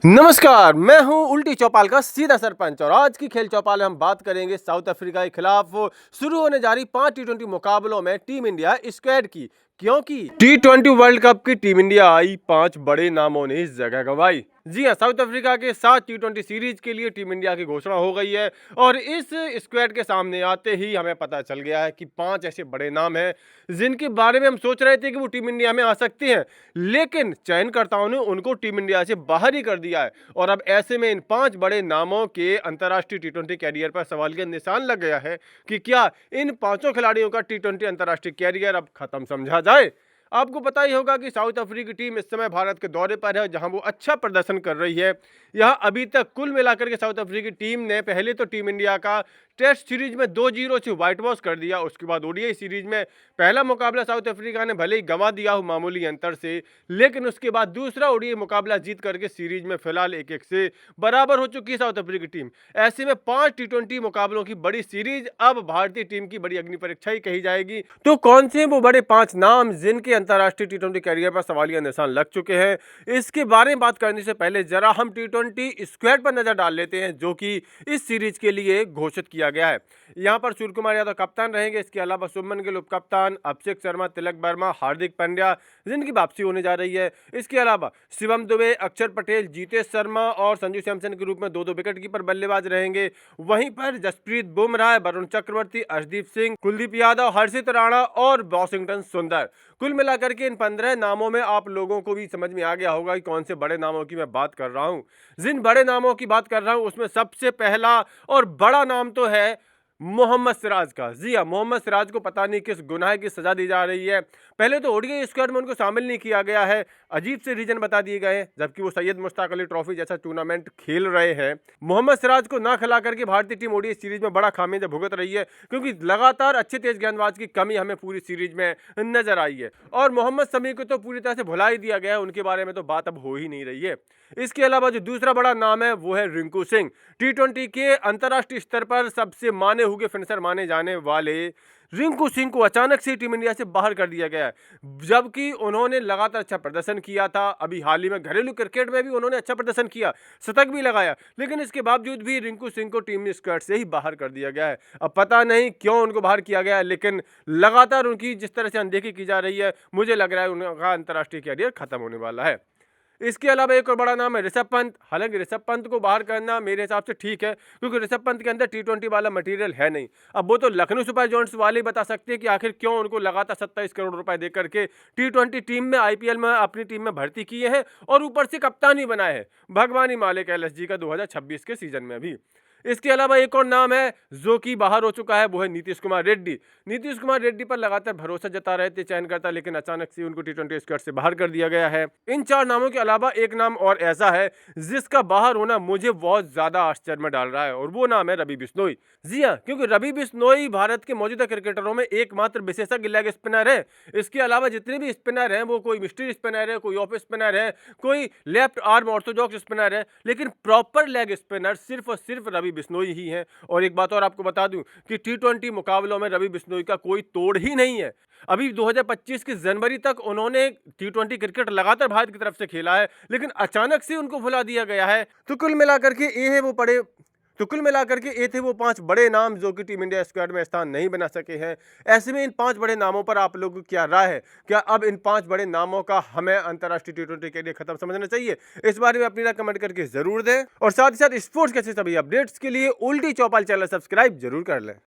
नमस्कार, मैं हूं उल्टी चौपाल का सीधा सरपंच और आज की खेल चौपाल में हम बात करेंगे साउथ अफ्रीका के खिलाफ शुरू होने जा रही 5 टी20 मुकाबलों में टीम इंडिया स्क्वाड की। क्योंकि टी20 वर्ल्ड कप की टीम इंडिया आई 5 बड़े नामों ने इस जगह गंवाई। जी हां, साउथ अफ्रीका के साथ टी20 सीरीज के लिए टीम इंडिया की घोषणा हो गई है और इस स्क्वाड के सामने आते ही हमें पता चल गया है कि 5 ऐसे बड़े नाम हैं जिनके बारे में हम सोच रहे थे कि वो टीम इंडिया में आ सकते हैं, लेकिन चयनकर्ताओं ने उनको टीम इंडिया से बाहर ही कर दिया है। और अब ऐसे में इन 5 बड़े नामों के अंतर्राष्ट्रीय टी20 कैरियर पर सवाल का निशान लग गया है कि क्या इन पांचों खिलाड़ियों का टी20 अंतर्राष्ट्रीय कैरियर अब खत्म समझा जाए। आपको पता ही होगा कि साउथ अफ्रीकी टीम इस समय भारत के दौरे पर है, जहां वो अच्छा प्रदर्शन कर रही है। यहां अभी तक कुल मिलाकर के साउथ अफ्रीकी टीम ने पहले तो टीम इंडिया का टेस्ट सीरीज में 2-0 से व्हाइट वॉश कर दिया। उसके बाद ओडीआई सीरीज में पहला मुकाबला साउथ अफ्रीका ने भले ही गंवा दिया हो मामूली अंतर से, लेकिन उसके बाद दूसरा ओडीआई मुकाबला जीत करके सीरीज में फिलहाल 1-1 से बराबर हो चुकी है साउथ अफ्रीकी टीम। ऐसे में 5 टी20 मुकाबलों की बड़ी सीरीज अब भारतीय टीम की बड़ी अग्नि परीक्षा ही कही जाएगी। तो कौन से वो बड़े 5 नाम जिनके अंतर्राष्ट्रीय टी20 कैरियर पर सवालिया निशान लग चुके हैं, इसके बारे में बात करने से पहले जरा हम टी20 स्क्वाड पर नजर डाल लेते हैं जो कि इस सीरीज के लिए घोषित किया गया है। यहां पर सूर्य कुमार यादव कप्तान रहेंगे। इसके अलावा शुभमन गिल उप कप्तान, अभिषेक शर्मा, तिलक वर्मा, हार्दिक पांड्या जिनकी वापसी होने जा रही है। इसके अलावा शिवम दुबे, अक्षर पटेल, जीतेश शर्मा और संजू सैमसन के रूप में 2-2 विकेट कीपर बल्लेबाज रहेंगे। वहीं पर जसप्रीत बुमराह, वरुण चक्रवर्ती, अर्शदीप सिंह, कुलदीप यादव, हर्षित राणा और वॉशिंगटन सुंदर। कुल मिलाकर के इन 15 नामों में आप लोगों को भी समझ में आ गया होगा कि कौन से बड़े नामों की मैं बात कर रहा हूं। जिन बड़े नामों की बात कर रहा हूं उसमें सबसे पहला और बड़ा नाम तो है मोहम्मद सिराज का। जी हां, मोहम्मद सिराज को पता नहीं किस गुनाह की सजा दी जा रही है। पहले तो ओडीआई स्क्वाड में उनको शामिल नहीं किया गया है, अजीब से रीजन बता दिए गए हैं, जबकि वो सैयद मुश्ताक अली ट्रॉफी जैसा टूर्नामेंट खेल रहे हैं। मोहम्मद सिराज को ना खिला करके भारतीय टीम ओडीआई सीरीज में बड़ा खामियाजा भुगत रही है, क्योंकि लगातार अच्छे तेज गेंदबाज की कमी हमें पूरी सीरीज में नजर आई है। और मोहम्मद शमी को तो पूरी तरह से भुला ही दिया गया है, उनके बारे में तो बात अब हो ही नहीं रही है। इसके अलावा जो दूसरा बड़ा नाम है वो है रिंकू सिंह। टी20 के अंतर्राष्ट्रीय स्तर पर सबसे माने हुए फिनिशर माने जाने वाले रिंकू सिंह को अचानक से टीम इंडिया से बाहर कर दिया गया है, जबकि उन्होंने लगातार अच्छा प्रदर्शन किया था। अभी हाल ही में घरेलू क्रिकेट में भी उन्होंने अच्छा प्रदर्शन किया, शतक भी लगाया, लेकिन इसके बावजूद भी रिंकू सिंह को टीम स्क्वाड से ही बाहर कर दिया गया है। अब पता नहीं क्यों उनको बाहर किया गया है, लेकिन लगातार उनकी जिस तरह से अनदेखी की जा रही है, मुझे लग रहा है उनका अंतर्राष्ट्रीय कैरियर खत्म होने वाला है। इसके अलावा एक और बड़ा नाम है ऋषभ पंत। हालांकि ऋषभ पंत को बाहर करना मेरे हिसाब से ठीक है, क्योंकि ऋषभ पंत के अंदर टी20 वाला मटेरियल है नहीं। अब वो तो लखनऊ सुपर जायंट्स वाले ही बता सकते हैं कि आखिर क्यों उनको लगातार 27 करोड़ रुपए देकर के टी20 टीम में आईपीएल में अपनी टीम में भर्ती किए हैं और ऊपर से कप्तान ही बनाए हैं। भगवानी मालिक एलएसजी का 2026 के सीजन में भी। इसके अलावा एक और नाम है जो कि बाहर हो चुका है, वो है नीतीश कुमार रेड्डी। नीतीश कुमार रेड्डी पर लगातार भरोसा जता रहे थे चयनकर्ता, लेकिन अचानक से उनको टी20 स्क्वाड से बाहर कर दिया गया है। इन 4 नामों के अलावा एक नाम और ऐसा है जिसका बाहर होना मुझे बहुत ज्यादा आश्चर्य में डाल रहा है, और वो नाम है रवि बिश्नोई। जी हाँ, क्योंकि रवि बिश्नोई भारत के मौजूदा क्रिकेटरों में एकमात्र विशेषज्ञ लेग स्पिनर है। इसके अलावा जितने भी स्पिनर हैं वो कोई मिस्ट्री स्पिनर है, कोई ऑफ स्पिनर है, कोई लेफ्ट आर्म ऑर्थोडॉक्स स्पिनर है, लेकिन प्रॉपर लेग स्पिनर सिर्फ और सिर्फ रवि बिश्नोई ही है। और एक बात और आपको बता दूं कि टी20 मुकाबलों में रवि बिश्नोई का कोई तोड़ ही नहीं है। अभी 2025 की जनवरी तक उन्होंने टी20 क्रिकेट लगातार भारत की तरफ से खेला है, लेकिन अचानक से उनको भुला दिया गया है। तो कुल मिलाकर के ये थे वो 5 बड़े नाम जो कि टीम इंडिया स्क्वाड में स्थान नहीं बना सके हैं। ऐसे में इन 5 बड़े नामों पर आप लोगों की क्या राय है? क्या अब इन 5 बड़े नामों का हमें अंतर्राष्ट्रीय टी20 के लिए खत्म समझना चाहिए? इस बारे में अपनी राय कमेंट करके जरूर दें, और साथ ही साथ स्पोर्ट्स के सभी अपडेट्स के लिए उल्टी चौपाल चैनल सब्सक्राइब जरूर कर लें।